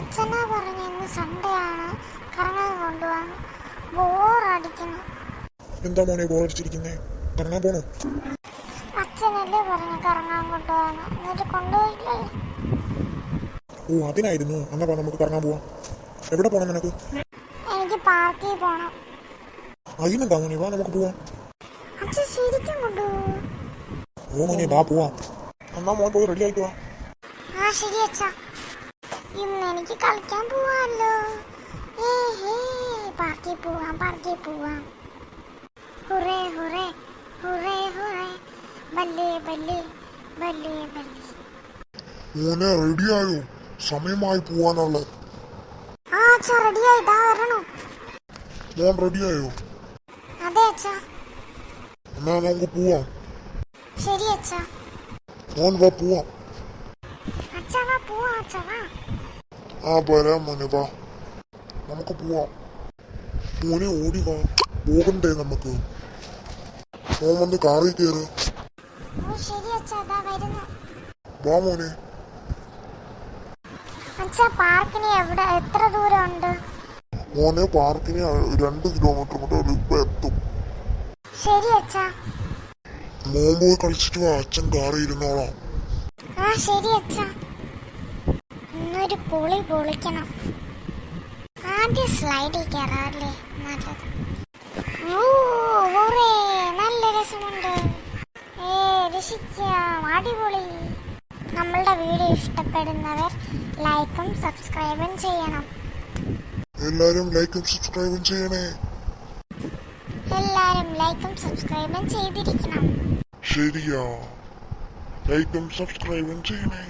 അച്ഛനാ പറഞ്ഞു ഇന്ന് സൺഡേ ആണ്, കറങ്ങാൻ കൊണ്ടുപോകാൻ. ബോറടിക്കുന്നു. എന്താ മോനെ ബോറടിച്ചിരിക്കുന്നേ? കറങ്ങാൻ പോണോ? അച്ഛനല്ലേ പറഞ്ഞു കറങ്ങാൻ കൊണ്ടുപോകാൻ, എന്നിട്ട് കൊണ്ടുപോയില്ലേ? ഓ അതിനായിരുന്നു. എന്നാ നമുക്ക് കറങ്ങാൻ പോവാം. എവിടെ പോണം നിനക്ക്? എനിക്ക് പാർക്കിൽ പോണം. അതിനെന്താ മോനെ, വാ നമുക്ക് പോവാം. അച്ഛൻ ശരിക്കും കൊണ്ടുപോകും? ഓ മോനെ വാ പോവാം. എന്നാ മോൻ പോയി റെഡി ആയിട്ട് വാ. ആ ശരി അച്ഛാ. ഇന്ന് എനിക്ക് കളിക്കാൻ പോവാമല്ലോ. പാർക്കിൽ പോവാം. Hurray hurray hurray hurray, ബല്ലേ ബല്ലേ ബല്ലേ ബല്ലേ. മോനെ റെഡിയായോ? സമയമായി പോവാനുള്ള. ആ അച്ഛാ റെഡിയായി, ഇതാ വരണു. മോൻ റെഡിയായോ? അതെ അച്ഛാ. എന്നാ നമുക്ക് പോവാം. ശരി അച്ഛാ. മോൻ വാ പോവാം. അച്ഛാ വാ പോവാം. അച്ഛാ വാ. ആ വരാം മോനെ വാ, നമുക്ക് പോവാം. മോനെ ഓടി വാ, പോകണ്ടേ നമുക്ക്? മോൻ വന്ന് കാറിൽ കയറ്. ഓ ശരി അച്ഛാ, അതാ വരുന്നു. വാ മോനെ. അച്ഛാ പാർക്കിന് എത്ര ദൂരം ഉണ്ട്? മോനെ പാർക്കിന് 2 കിലോമീറ്റർ കൊണ്ട് ഇപ്പൊ എത്തും. ശരി അച്ഛാ. മോൻ പോയി കളിച്ചിട്ട് വാ, അച്ഛൻ കാറിൽ ഇരുന്നോളാം. ആ ശരി അച്ഛാ. ഇന്നൊരു പൊളിക്കണം. ആദ്യം സ്ലൈഡിൽ കയറാറില്ലേ, നല്ലത്. നല്ല രസമുണ്ട്. രസിക്കാം, അടിപൊളി. നമ്മളുടെ വീഡിയോ ഇഷ്ടപ്പെടുന്നവർ ലൈക്കും സബ്സ്ക്രൈബും ചെയ്യണം. എല്ലാരും ലൈക്കും സബ്സ്ക്രൈബും ചെയ്യണേ. എല്ലാരും ലൈക്കും സബ്സ്ക്രൈബും ചെയ്തിരിക്കണം. ശരിയാ, ലൈക്കും സബ്സ്ക്രൈബും ചെയ്യണേ.